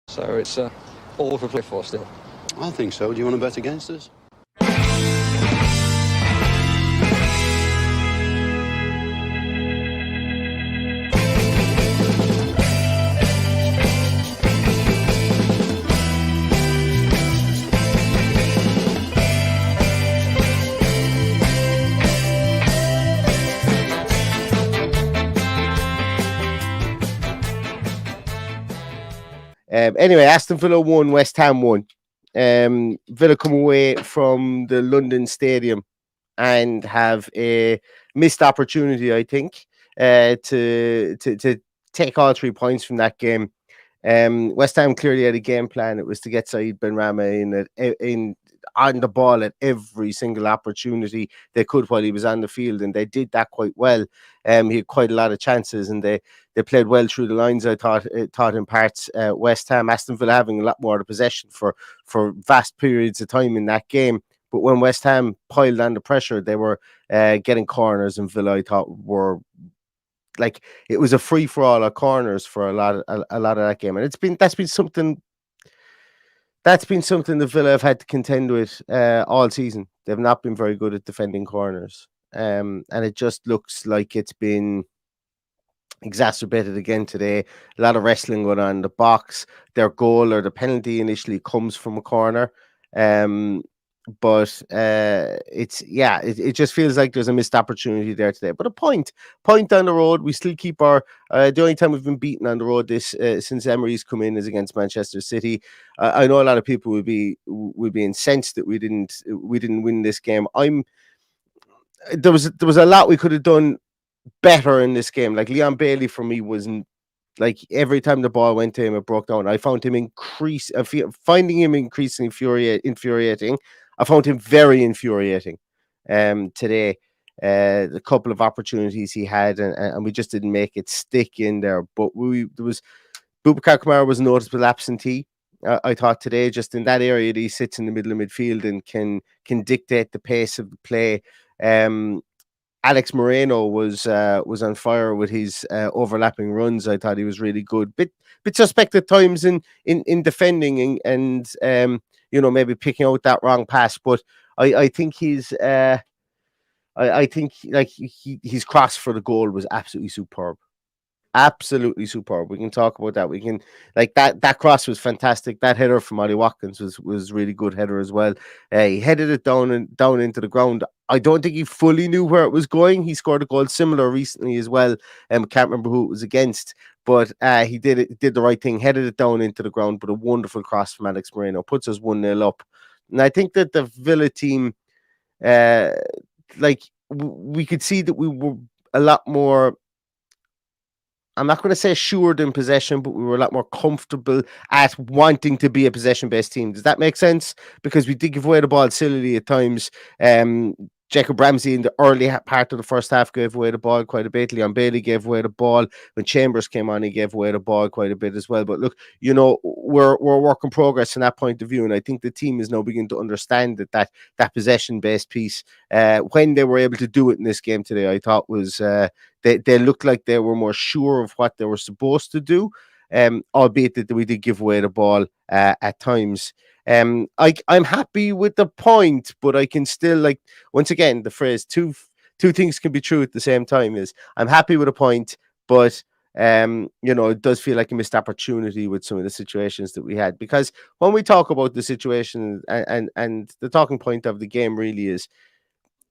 So it's all for play for still. I think so. Do you want to bet against us? Anyway, Aston Villa won, West Ham won. Villa come away from the London Stadium and have a missed opportunity, I think, to take all 3 points from that game. West Ham clearly had a game plan. It was to get Saeed Benrahma in on the ball at every single opportunity they could while he was on the field, and they did that quite well. He had quite a lot of chances, and they played well through the lines. I thought in parts. West Ham, Aston Villa having a lot more of the possession for vast periods of time in that game. But when West Ham piled under pressure, they were getting corners, and Villa, I thought, were like it was a free for all at corners for a lot of that game, and that's been something the Villa have had to contend with all season. They've not been very good at defending corners, and it just looks like it's been exacerbated again today. A lot of wrestling going on in the box. Their goal or the penalty initially comes from a corner. But it just feels like there's a missed opportunity there today. But a point on the road. We still keep our the only time we've been beaten on the road this since Emery's come in is against Manchester City. I know a lot of people will be incensed that we didn't win this game. There was a lot we could have done better in this game. Like Leon Bailey for me wasn't. Like every time the ball went to him, it broke down. I found him finding him increasingly infuriating. I found him very infuriating today. The couple of opportunities he had, and we just didn't make it stick in there. But Boubacar Kamara was a noticeable absentee. I thought today, just in that area, that he sits in the middle of midfield and can dictate the pace of the play. Alex Moreno was on fire with his overlapping runs. I thought he was really good. Bit suspect at times in defending and maybe picking out that wrong pass. But I think he's I think like his cross for the goal was absolutely superb. Absolutely superb. We can talk about that. We can that cross was fantastic. That header from Ollie Watkins was really good header as well. He headed it down into the ground. I don't think he fully knew where it was going. He scored a goal similar recently as well. Can't remember who it was against, but he did the right thing, headed it down into the ground. But a wonderful cross from Alex Moreno puts us 1-0 up. And I think that the Villa team, we could see that we were a lot more. I'm not going to say assured in possession, but we were a lot more comfortable at wanting to be a possession-based team. Does that make sense? Because we did give away the ball sillily at times. Jacob Ramsey in the early part of the first half gave away the ball quite a bit. Leon Bailey gave away the ball. When Chambers came on, he gave away the ball quite a bit as well. But look, we're a work in progress from that point of view. And I think the team is now beginning to understand that possession-based piece, when they were able to do it in this game today, I thought was they looked like they were more sure of what they were supposed to do, albeit that we did give away the ball at times. I'm happy with the point, but I can still, once again, the phrase two things can be true at the same time is I'm happy with a point, but it does feel like a missed opportunity with some of the situations that we had. Because when we talk about the situation and the talking point of the game really is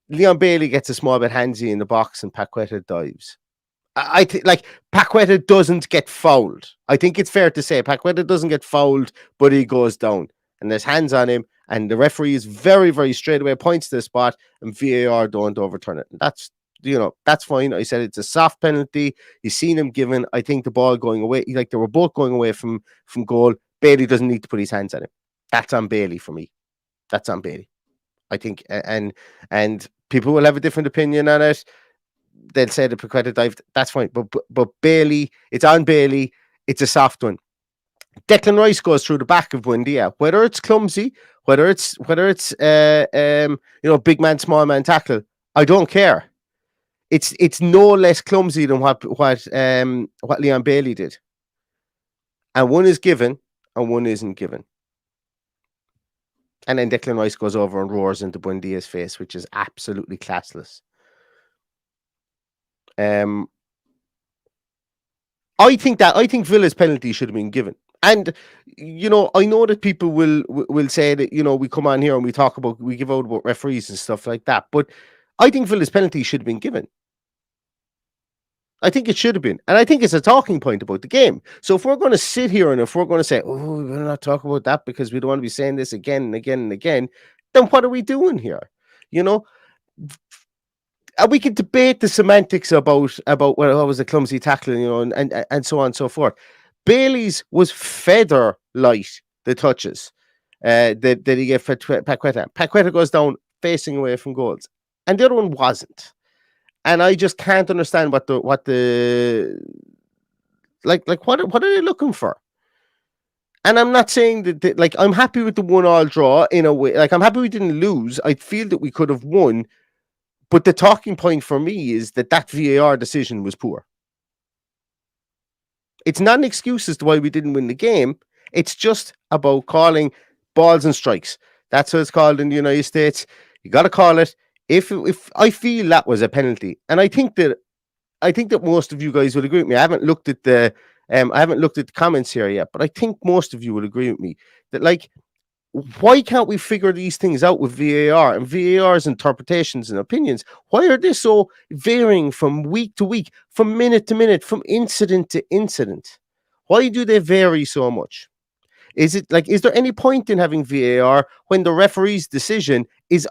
Leon Bailey gets a small bit handsy in the box and Paqueta dives. I think Paqueta doesn't get fouled. I think it's fair to say Paqueta doesn't get fouled, but he goes down. And there's hands on him, and the referee is very, very straight away points to the spot, and VAR don't overturn it. And that's fine. I said it's a soft penalty. You've seen him given. I think the ball going away, they were both going away from goal. Bailey doesn't need to put his hands on him. That's on Bailey for me. That's on Bailey. I think, and people will have a different opinion on it. They'll say the Paqueta dived. That's fine, but Bailey, it's on Bailey. It's a soft one. Declan Rice goes through the back of Buendia. Whether it's clumsy, whether it's big man, small man tackle, I don't care. It's no less clumsy than what Leon Bailey did. And one is given, and one isn't given. And then Declan Rice goes over and roars into Buendia's face, which is absolutely classless. I think Villa's penalty should have been given. And I know that people will say that we come on here and we give out about referees and stuff like that, but I think Villa's penalty should have been given. I think it should have been, and I think it's a talking point about the game. So if we're going to sit here and if we're going to say, "Oh, we're not talking about that because we don't want to be saying this again and again and again," then what are we doing here? And we can debate the semantics about what was a clumsy tackling, and so on and so forth. Bailey's was feather light, the touches that he gave for Paqueta. Paqueta goes down facing away from goals, and the other one wasn't. And I just can't understand what are they looking for? And I'm not saying that I'm happy with the 1-1 draw in a way. I'm happy we didn't lose. I feel that we could have won. But the talking point for me is that VAR decision was poor. It's not an excuse as to why we didn't win the game. It's just about calling balls and strikes. That's what it's called in the United States. You got to call it. If I feel that was a penalty, and I think that most of you guys will agree with me. I haven't looked at the comments here yet, but I think most of you will agree with me that why can't we figure these things out with VAR and VAR's interpretations and opinions? Why are they so varying from week to week, from minute to minute, from incident to incident? Why do they vary so much? Is there any point in having VAR when the referee's decision can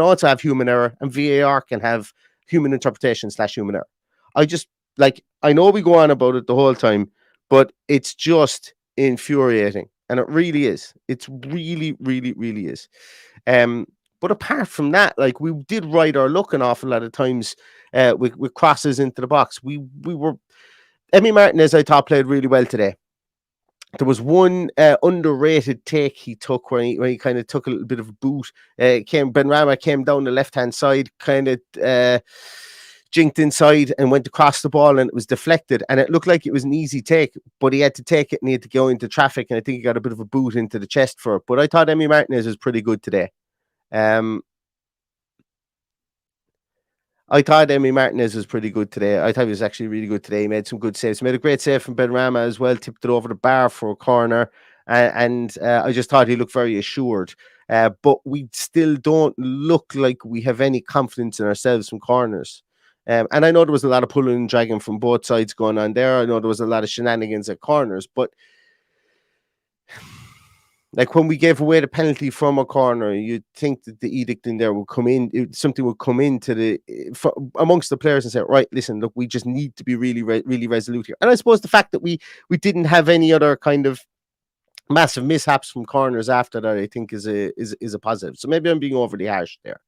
also have human error and VAR can have human interpretation / human error? I know we go on about it the whole time, but it's just infuriating. And it really is. It's really, really, really is. But apart from that, we did ride our luck an awful lot of times with crosses into the box. We were Emi Martinez, I thought, played really well today. There was one underrated take he took where he kind of took a little bit of a boot. Benrahma came down the left-hand side, kind of jinked inside and went across the ball, and it was deflected. And it looked like it was an easy take, but he had to take it and he had to go into traffic. And I think he got a bit of a boot into the chest for it. But I thought Emi Martinez was pretty good today. I thought Emi Martinez was pretty good today. I thought he was actually really good today. He made some good saves. He made a great save from Benrahma as well, tipped it over the bar for a corner. And I just thought he looked very assured. But we still don't look like we have any confidence in ourselves from corners. And I know there was a lot of pulling and dragging from both sides going on there. I know there was a lot of shenanigans at corners, but when we gave away the penalty from a corner, you'd think that the edict in there would come in, something would come into amongst the players and say, right, listen, look, we just need to be really, really resolute here. And I suppose the fact that we didn't have any other kind of massive mishaps from corners after that, I think is a positive. So maybe I'm being overly harsh there.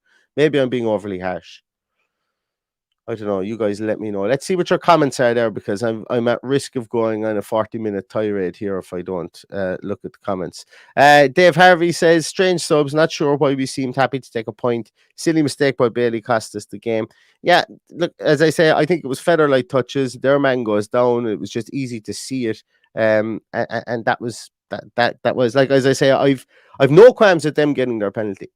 I don't know. You guys let me know. Let's see what your comments are there, because I'm at risk of going on a 40-minute tirade here if I don't look at the comments. Dave Harvey says, strange subs, not sure why we seemed happy to take a point. Silly mistake by Bailey cost us the game. Yeah, look, as I say, I think it was feather-light touches. Their man goes down. It was just easy to see it. And that was that was as I say, I've no qualms at them getting their penalty.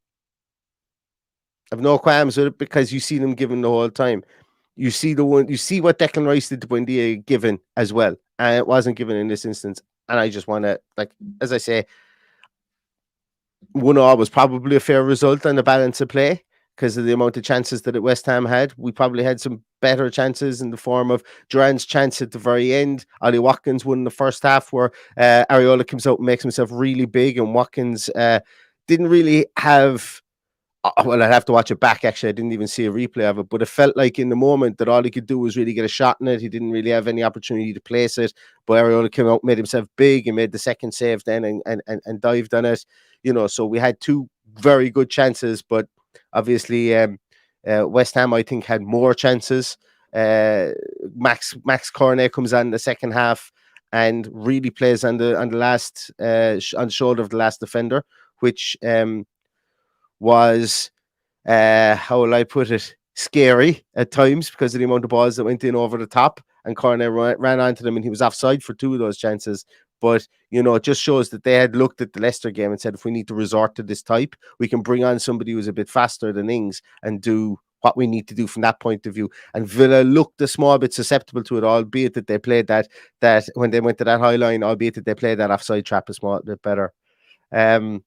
I've no qualms with it because you see them given the whole time. You see what Declan Rice did to Buendia given as well. And it wasn't given in this instance. And I just want to, as I say, 1-1 was probably a fair result on the balance of play because of the amount of chances that West Ham had. We probably had some better chances in the form of Duran's chance at the very end. Ollie Watkins won in the first half where Areola comes out and makes himself really big, and Watkins didn't really have... Well, I'd have to watch it back, actually. I didn't even see a replay of it, but it felt like in the moment that all he could do was really get a shot in it. He didn't really have any opportunity to place it, but Areola came out, made himself big, and made the second save then and dived on it. So we had two very good chances, but obviously West Ham, I think, had more chances. Max Cornet comes on in the second half and really plays on the last on the shoulder of the last defender, which was how will I put it, scary at times because of the amount of balls that went in over the top, and Cornet ran onto them and he was offside for two of those chances. But it just shows that they had looked at the Leicester game and said, if we need to resort to this type, we can bring on somebody who's a bit faster than Ings and do what we need to do from that point of view. And Villa looked a small bit susceptible to it, albeit that they played that when they went to that high line, albeit that they played that offside trap a small bit better. Bertrand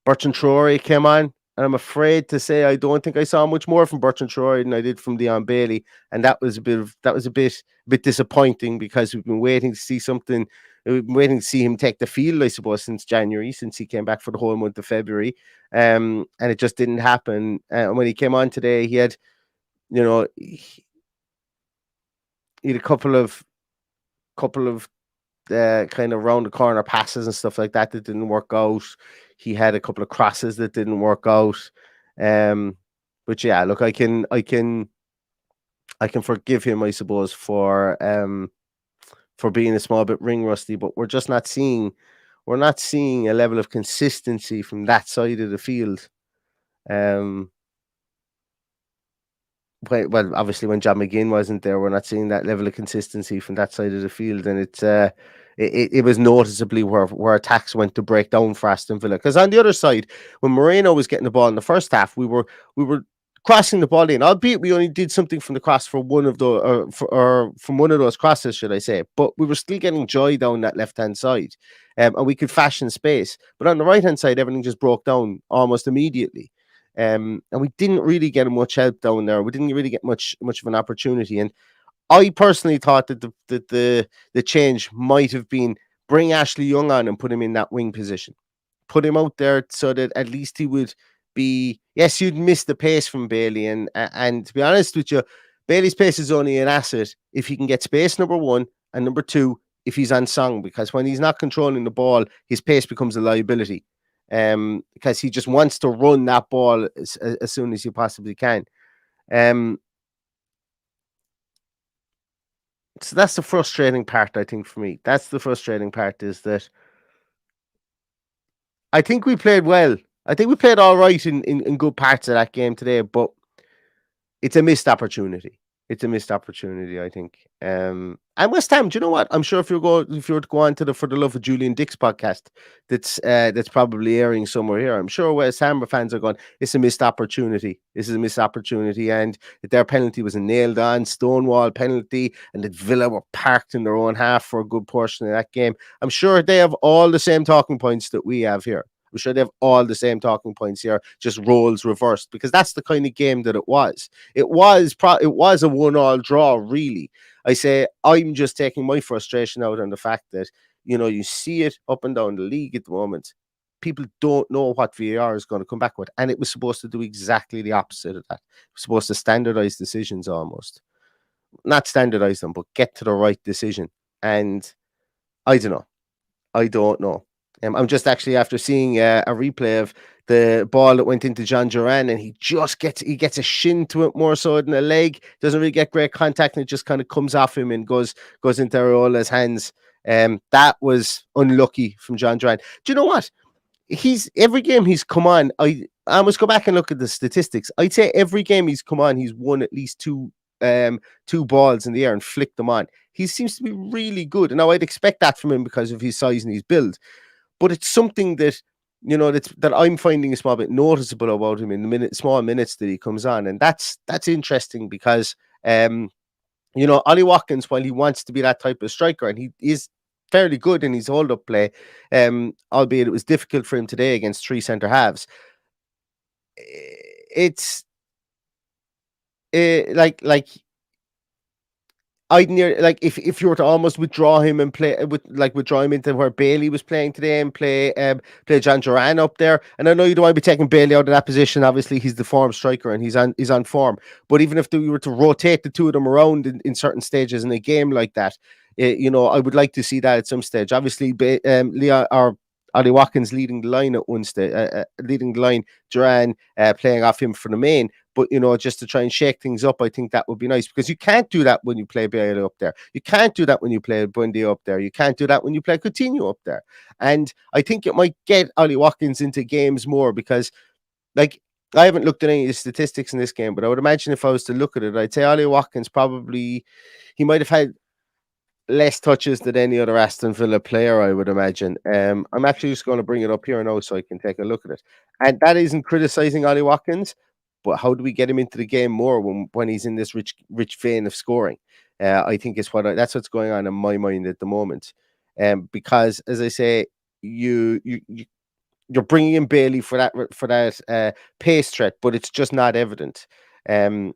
Traore came on, and I'm afraid to say I don't think I saw much more from Bertrand Traore than I did from Leon Bailey, and that was a bit disappointing because we've been waiting to see something. We've been waiting to see him take the field, I suppose, since January, since he came back for the whole month of February, and it just didn't happen. And when he came on today, he had, he had a couple of kind of round the corner passes and stuff like that didn't work out. He had a couple of crosses that didn't work out. But yeah, look, I can forgive him, I suppose, for being a small bit ring rusty, but we're not seeing a level of consistency from that side of the field. Well, obviously when John McGinn wasn't there, we're not seeing that level of consistency from that side of the field, and it was noticeably where attacks went to break down for Aston Villa. Because on the other side, when Moreno was getting the ball in the first half, we were crossing the ball in, albeit we only did something from the cross for one of the or from one of those crosses, should I say? But we were still getting joy down that left hand side, and we could fashion space. But on the right hand side, everything just broke down almost immediately. And we didn't really get much help down there. We didn't really get much of an opportunity. And I personally thought that the change might have been bring Ashley Young on and put him in that wing position. Put him out there so that at least he would be. Yes, you'd miss the pace from Bailey, and to be honest with you, Bailey's pace is only an asset if he can get space, number one, and number two, if he's on song, because when he's not controlling the ball, his pace becomes a liability. Because he just wants to run that ball as soon as he possibly can. So that's the frustrating part, I think, for me. That's the frustrating part, is that I think we played well. I think we played all right in good parts of that game today, but it's a missed opportunity. It's a missed opportunity, I think. And West Ham, do you know what? I'm sure if you were to go on to the For the Love of Julian Dick's podcast, that's probably airing somewhere here, I'm sure West Ham fans are going, it's a missed opportunity. This is a missed opportunity, and that their penalty was a nailed on Stonewall penalty, and that Villa were parked in their own half for a good portion of that game. I'm sure they have all the same talking points that we have here. I'm sure they have all the same talking points here, just roles reversed, because that's the kind of game that it was. It was a 1-1 draw, really. I say I'm just taking my frustration out on the fact that, you see it up and down the league at the moment. People don't know what VAR is going to come back with, and it was supposed to do exactly the opposite of that. It was supposed to standardize decisions almost. Not standardize them, but get to the right decision. And I don't know. I'm just actually after seeing a replay of the ball that went into John Duran, and he gets a shin to it more so than a leg. Doesn't really get great contact, and it just kind of comes off him and goes into Arola's hands. That was unlucky from John Duran. Do you know what? Every game he's come on, I must go back and look at the statistics. I'd say every game he's come on, he's won at least two balls in the air and flicked them on. He seems to be really good. And now I'd expect that from him because of his size and his build. But it's something that, that I'm finding a small bit noticeable about him in the small minutes that he comes on. And that's interesting because, Ollie Watkins, while he wants to be that type of striker, and he is fairly good in his hold-up play, albeit it was difficult for him today against three centre-halves. It's like I'd if you were to almost withdraw him and withdraw him into where Bailey was playing today and play John Duran up there. And I know you don't want to be taking Bailey out of that position. Obviously, he's the form striker and he's on form. But even if we were to rotate the two of them around in certain stages in a game like that, I would like to see that at some stage. Obviously, Leon or Ollie Watkins leading the line at one stage, Duran playing off him for the main. But, just to try and shake things up, I think that would be nice, because you can't do that when you play Bailey up there. You can't do that when you play Buendia up there. You can't do that when you play Coutinho up there. And I think it might get Ollie Watkins into games more, because, I haven't looked at any of the statistics in this game, but I would imagine if I was to look at it, I'd say Ollie Watkins he might have had less touches than any other Aston Villa player, I would imagine. I'm actually just going to bring it up here now so I can take a look at it. And that isn't criticizing Ollie Watkins, but how do we get him into the game more when he's in this rich vein of scoring? I think that's what's going on in my mind at the moment. Because as I say, you're bringing in Bailey for that pace threat, but it's just not evident. And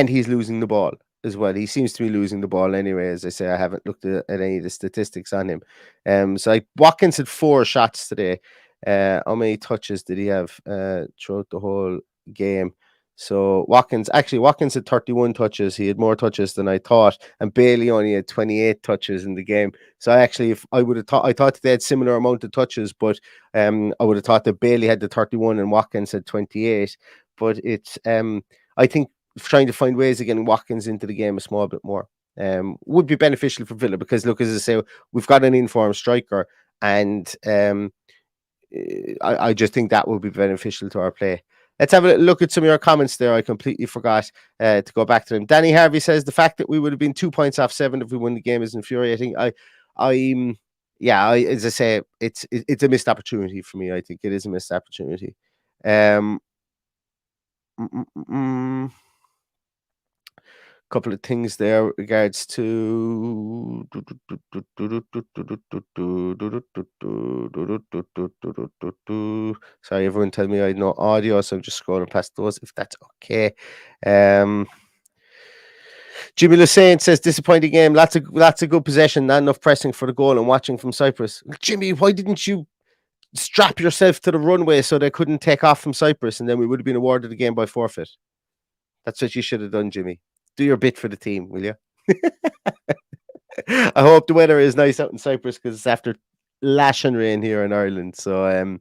he's losing the ball as well. He seems to be losing the ball anyway. As I say, I haven't looked at any of the statistics on him. So Watkins had 4 shots today. How many touches did he have throughout the whole game? So Watkins had 31 touches. He had more touches than I thought, and Bailey only had 28 touches in the game. So if I would have thought, I thought they had similar amount of touches, but I would have thought that Bailey had the 31 and Watkins had 28. But it's I think trying to find ways of getting Watkins into the game a small bit more would be beneficial for Villa, because look, as I say, we've got an informed striker, and I just think that would be beneficial to our play. Let's have a look at some of your comments there. I completely forgot to go back to them. Danny Harvey says the fact that we would have been 2 points off 7 if we won the game is infuriating. As I say, it's a missed opportunity for me. I think it is a missed opportunity. Couple of things there with regards to sorry, everyone tell me I had no audio, so I'm just scrolling past those if that's okay. Jimmy Lassane says disappointing game, lots of good possession, not enough pressing for the goal and watching from Cyprus. Jimmy, why didn't you strap yourself to the runway so they couldn't take off from Cyprus, and then we would have been awarded the game by forfeit? That's what you should have done, Jimmy. Do your bit for the team, will you? I hope the weather is nice out in Cyprus, because it's after lashing rain here in Ireland. So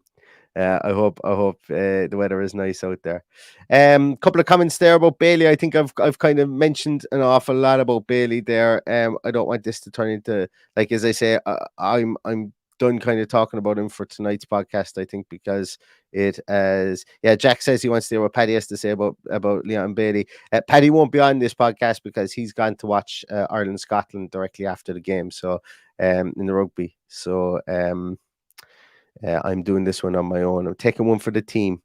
I hope the weather is nice out there. Couple of comments there about Bailey. I think I've kind of mentioned an awful lot about Bailey there. I don't want this to turn into, like, as I say, I'm done kind of talking about him for tonight's podcast, I think, because Jack says he wants to hear what Paddy has to say about Leon Bailey. Paddy won't be on this podcast because he's gone to watch Ireland Scotland directly after the game, so in the rugby. So I'm doing this one on my own. I'm taking one for the team.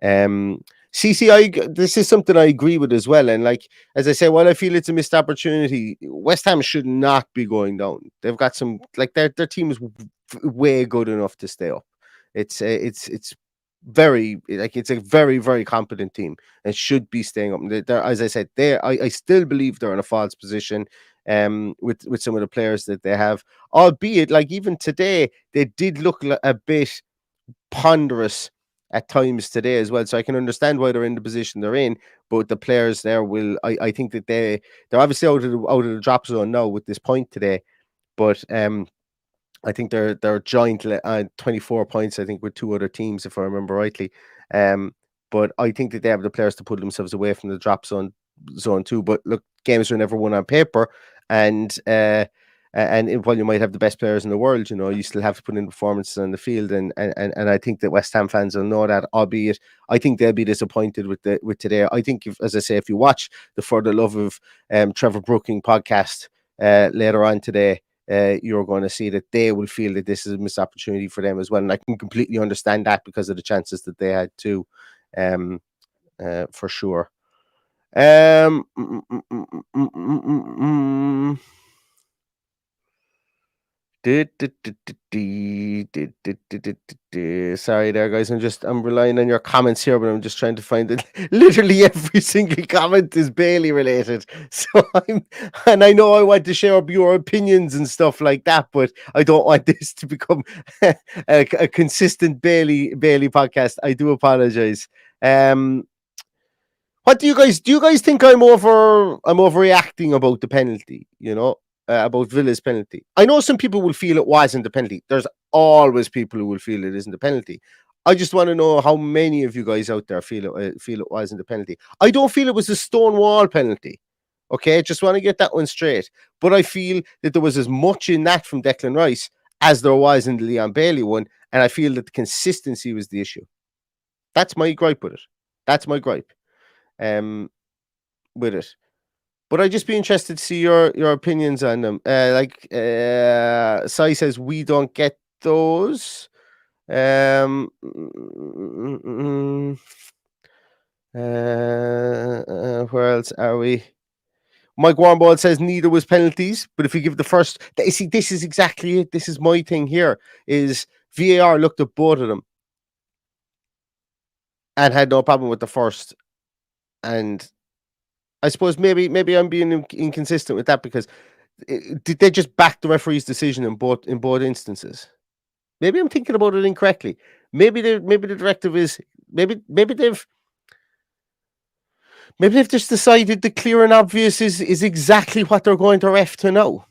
This is something I agree with as well. And like, as I say, while I feel it's a missed opportunity, West Ham should not be going down. They've got some, like, their team is way good enough to stay up. It's very, like, it's a very, very competent team and should be staying up. They're, as I said, I still believe they're in a false position with some of the players that they have, albeit, like, even today they did look a bit ponderous at times today as well. So I can understand why they're in the position they're in, but the players there I think that they're obviously out of the drop zone now with this point today, but I think they're joint 24 points, I think, with 2 other teams, if I remember rightly. But I think that they have the players to pull themselves away from the drop zone too. But look, games are never won on paper, and while you might have the best players in the world, you still have to put in performances on the field, and I think that West Ham fans will know that. Albeit, I think they'll be disappointed with today. I think, as I say, if you watch the For the Love of Trevor Brooking podcast later on today, you're going to see that they will feel that this is a missed opportunity for them as well, and I can completely understand that because of the chances that they had too, for sure. Sorry there, guys. I'm relying on your comments here, but I'm just trying to find it. Literally every single comment is Bailey related. So I know I want to share your opinions and stuff like that, but I don't want this to become a consistent Bailey podcast. I do apologize. What do you guys think I'm overreacting about the penalty, about Villa's penalty? I know some people will feel it wasn't a penalty. There's always people who will feel it isn't a penalty. I just want to know how many of you guys out there feel it wasn't a penalty. I don't feel it was a stonewall penalty. Okay, just want to get that one straight. But I feel that there was as much in that from Declan Rice as there was in the Leon Bailey one, and I feel that the consistency was the issue. That's my gripe with it. That's my gripe with it. But I'd just be interested to see your opinions on them. Sai says we don't get those. Where else are we? Mike Warmball says neither was penalties, but if you give the first, see, this is exactly it. This is my thing here. Is VAR looked at both of them and had no problem with the first, and I suppose maybe I'm being inconsistent with that because did they just back the referee's decision in both instances? Maybe I'm thinking about it incorrectly. Maybe the directive is maybe they've just decided the clear and obvious is exactly what they're going to ref to know.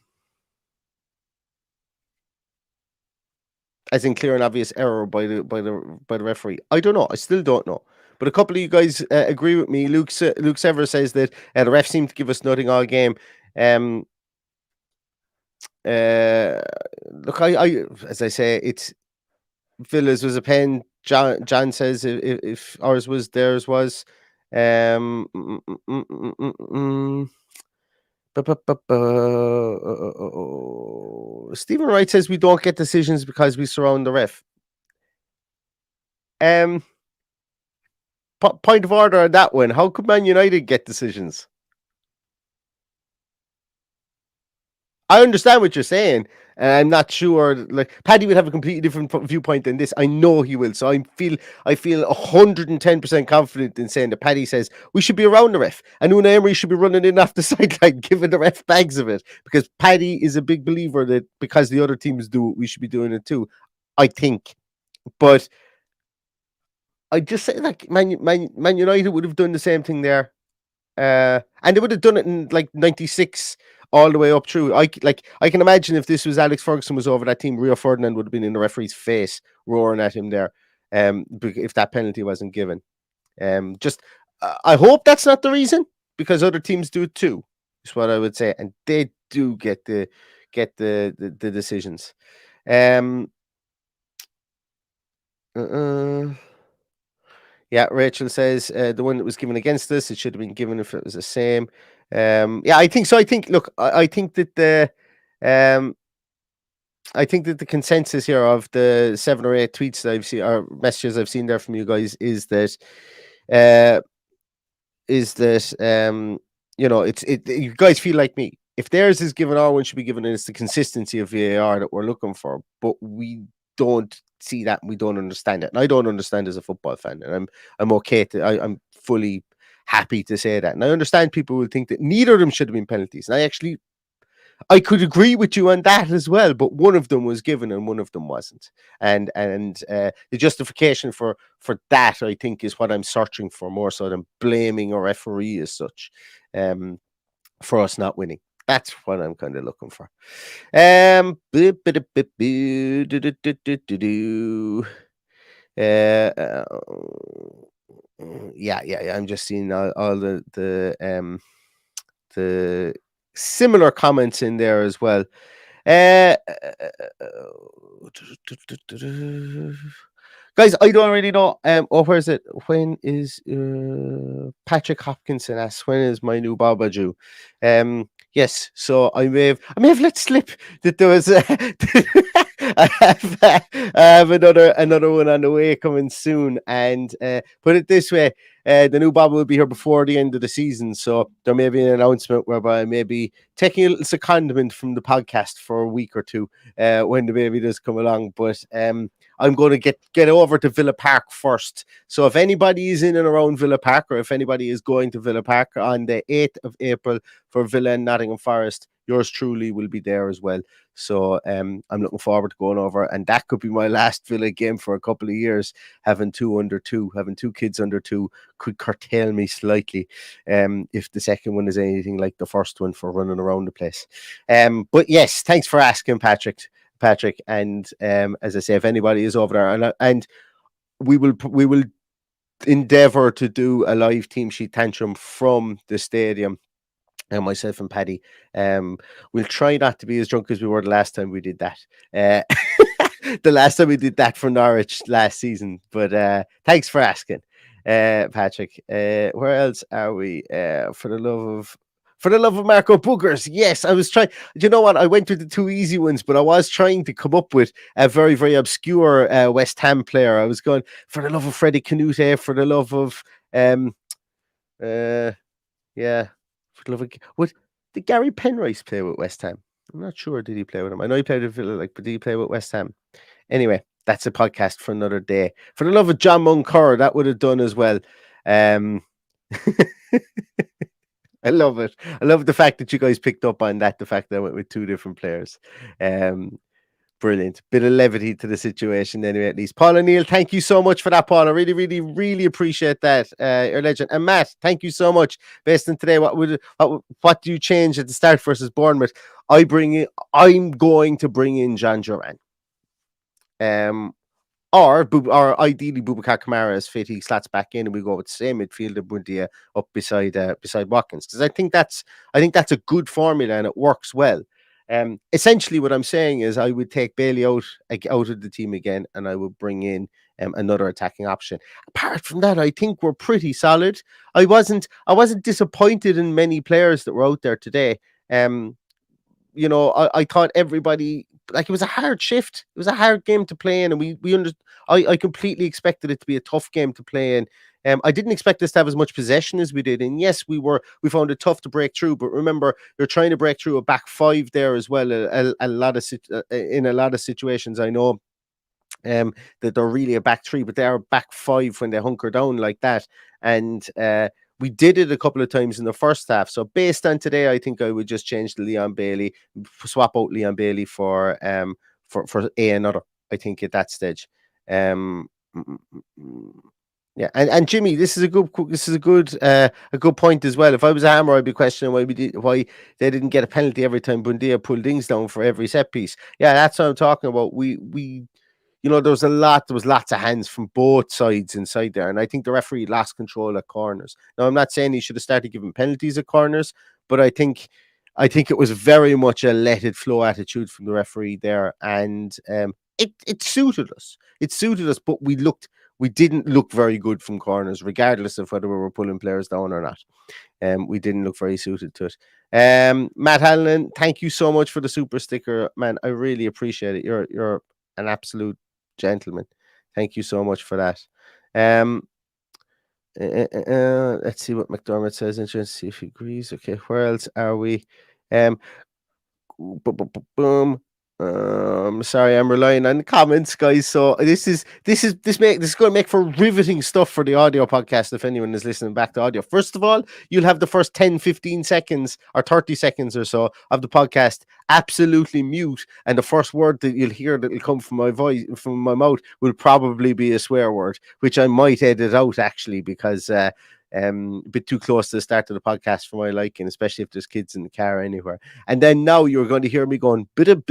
As in clear and obvious error by the referee. I don't know. I still don't know. But a couple of you guys agree with me. Luke Sever says that the ref seemed to give us nothing all game. Look, I as I say, it's Villa's was a pen. John says if ours was, theirs was. Stephen Wright says we don't get decisions because we surround the ref. Point of order on that one. How could Man United get decisions? I understand what you're saying. I'm not sure. Like Paddy would have a completely different viewpoint than this. I know he will. So I feel 110% confident in saying that Paddy says we should be around the ref, and Unai Emery should be running in off the sideline, giving the ref bags of it. Because Paddy is a big believer that because the other teams do it, we should be doing it too. I think, but I just say like Man United would have done the same thing there. And they would have done it in like 96 all the way up through. I can imagine if this was Alex Ferguson was over that team, Rio Ferdinand would have been in the referee's face roaring at him there. If that penalty wasn't given. I hope that's not the reason because other teams do it too. Is what I would say, and they do get the decisions. Yeah, Rachel says the one that was given against us, it should have been given if it was the same. Yeah, I think so. I think I think that the consensus here of the 7 or 8 tweets that I've seen or messages I've seen there from you guys is that you guys feel like me. If theirs is given, our one should be given, and it's the consistency of VAR that we're looking for. But we don't see that, and we don't understand it. And I don't understand as a football fan, and I'm okay I'm fully happy to say that. And I understand people will think that neither of them should have been penalties. And I could agree with you on that as well, but one of them was given and one of them wasn't. And the justification for that, I think, is what I'm searching for more so than blaming a referee as such for us not winning. That's what I'm kind of looking for. Yeah. I'm just seeing all the similar comments in there as well. Guys, I don't really know. Where is it? When is Patrick Hopkinson asks, when is my new Baba due? Yes, so I may have let slip that there was I have another one on the way coming soon. And put it this way, the new Baba will be here before the end of the season, so there may be an announcement whereby I may be taking a little secondment from the podcast for a week or two when the baby does come along. But I'm going to get over to Villa Park first. So if anybody is in and around Villa Park, or if anybody is going to Villa Park on the 8th of April for Villa and Nottingham Forest, yours truly will be there as well. So I'm looking forward to going over, and that could be my last Villa game for a couple of years. Having two kids under 2 could curtail me slightly if the second one is anything like the first one for running around the place. But yes, thanks for asking, Patrick. And as I say, if anybody is over there, and we will endeavor to do a live team sheet tantrum from the stadium. And myself and Paddy, we'll try not to be as drunk as we were the last time we did that. The last time we did that for Norwich last season. But thanks for asking, Patrick. Where else are we? For the love of For the love of Marco Boogers, yes, I was trying. Do you know what? I went with the two easy ones, but I was trying to come up with a very, very obscure West Ham player. I was going for the love of Freddie Canute, for the love of uh, yeah, for the love of what did Gary Penrice play with West Ham? I'm not sure. Did he play with him? I know he played with Villa, but did he play with West Ham? Anyway, that's a podcast for another day. For the love of John Munkar, that would have done as well. I love it. I love the fact that you guys picked up on that. The fact that I went with two different players. Brilliant. Bit of levity to the situation, anyway, at least. Paul O'Neill, thank you so much for that, Paul. I really, really, really appreciate that. You're a legend. And Matt, thank you so much. Based on today, what do you change at the start versus Bournemouth? I'm going to bring in John Duran. Or ideally Boubacar Kamara is fit. He slats back in, and we go with the same midfielder Bundia up beside Watkins, because I think that's a good formula and it works well. Essentially, what I'm saying is I would take Bailey out of the team again, and I would bring in another attacking option. Apart from that, I think we're pretty solid. I wasn't disappointed in many players that were out there today. I thought everybody, like, it was a hard shift. It was a hard game to play in, and I completely expected it to be a tough game to play in. I didn't expect us to have as much possession as we did, and yes, we found it tough to break through. But remember, you're trying to break through a back five there as well. In a lot of situations, I know that they're really a back three, but they are back five when they hunker down like that. And we did it a couple of times in the first half. So based on today, I think I would just change the Leon Bailey, swap out Leon Bailey for another. I think at that stage. Yeah, and Jimmy, this is a good point as well. If I was a Hammer, I'd be questioning why they didn't get a penalty every time Bundia pulled things down for every set piece. Yeah, that's what I'm talking about. There was lots of hands from both sides inside there, and I think the referee lost control at corners. Now, I'm not saying he should have started giving penalties at corners, but I think it was very much a let it flow attitude from the referee there, and it suited us. It suited us, but we didn't look very good from corners, regardless of whether we were pulling players down or not. We didn't look very suited to it. Matt Hanlon, thank you so much for the super sticker, man. I really appreciate it. You're an absolute gentleman. Thank you so much for that. Let's see what McDermott says. Interesting to see if he agrees. Okay, where else are we? Boom. Sorry, I'm relying on the comments, guys. So this is going to make for riveting stuff for the audio podcast if anyone is listening back to audio. First of all, you'll have the first 10, 15 seconds or 30 seconds or so of the podcast absolutely mute, and the first word that you'll hear that will come from my mouth will probably be a swear word, which I might edit out actually, because a bit too close to the start of the podcast for my liking, especially if there's kids in the car anywhere. And then now you're going to hear me going through the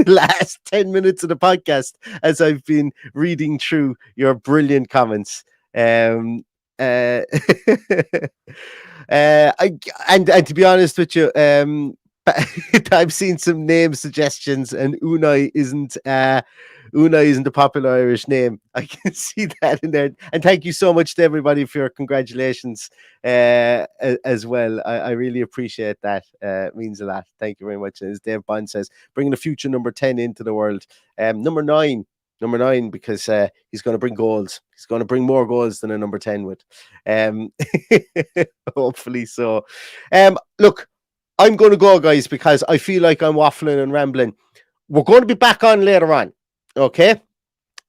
last 10 minutes of the podcast as I've been reading through your brilliant comments. And to be honest with you, I've seen some name suggestions, and Unai isn't a popular Irish name. I can see that in there. And thank you so much to everybody for your congratulations as well. I really appreciate that. It means a lot. Thank you very much. As Dave Bond says, bringing the future number 10 into the world. Number nine, because he's going to bring goals. He's going to bring more goals than a number 10 would. Hopefully so. Look, I'm going to go, guys, because I feel like I'm waffling and rambling. We're going to be back on later on. Okay,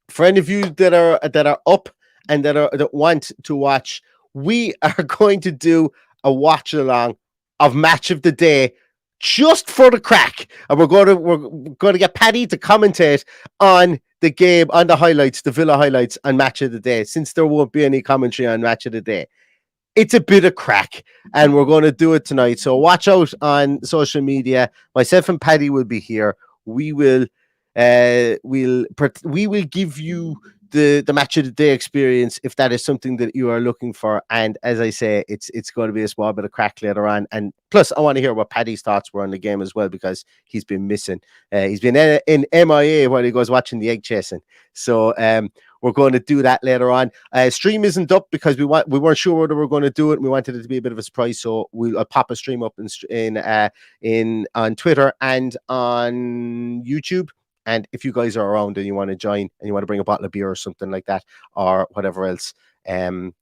for any of you that are up and that want to watch, we are going to do a watch along of match of the day just for the crack, and we're going to get Paddy to commentate on the game, on the highlights, the Villa highlights, and match of the day, since there won't be any commentary on match of the day. It's a bit of crack, and we're going to do it tonight. So watch out on social media. Myself and Paddy will be here. We will give you the match of the day experience if that is something that you are looking for. And as I say, it's going to be a small bit of crack later on. And plus, I want to hear what Paddy's thoughts were on the game as well, because he's been missing. He's been in MIA while he goes watching the egg chasing. So we're going to do that later on. Stream isn't up because we weren't sure whether we were going to do it. We wanted it to be a bit of a surprise, so we'll pop a stream up in on Twitter and on YouTube. And if you guys are around and you want to join and you want to bring a bottle of beer or something like that, or whatever else, then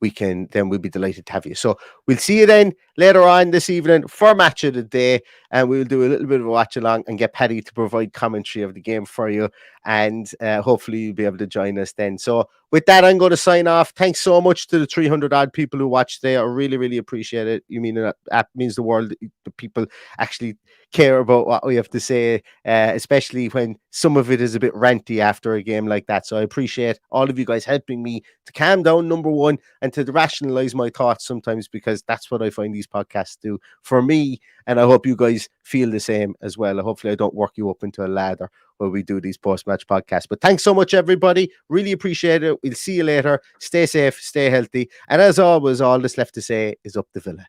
we'll be delighted to have you. So we'll see you then later on this evening for match of the day, and we'll do a little bit of a watch along and get Paddy to provide commentary of the game for you, and hopefully you'll be able to join us then. So with that, I'm going to sign off. Thanks so much to the 300 odd people who watched today. I really, really appreciate it. You mean that means the world. The people actually care about what we have to say, especially when some of it is a bit ranty after a game like that. So I appreciate all of you guys helping me to calm down, number one, and to rationalize my thoughts sometimes, because that's what I find these podcasts do for me. And I hope you guys feel the same as well. Hopefully I don't work you up into a ladder while we do these post-match podcasts. But thanks so much, everybody. Really appreciate it. We'll see you later. Stay safe, stay healthy. And as always, all that's left to say is up the Villa.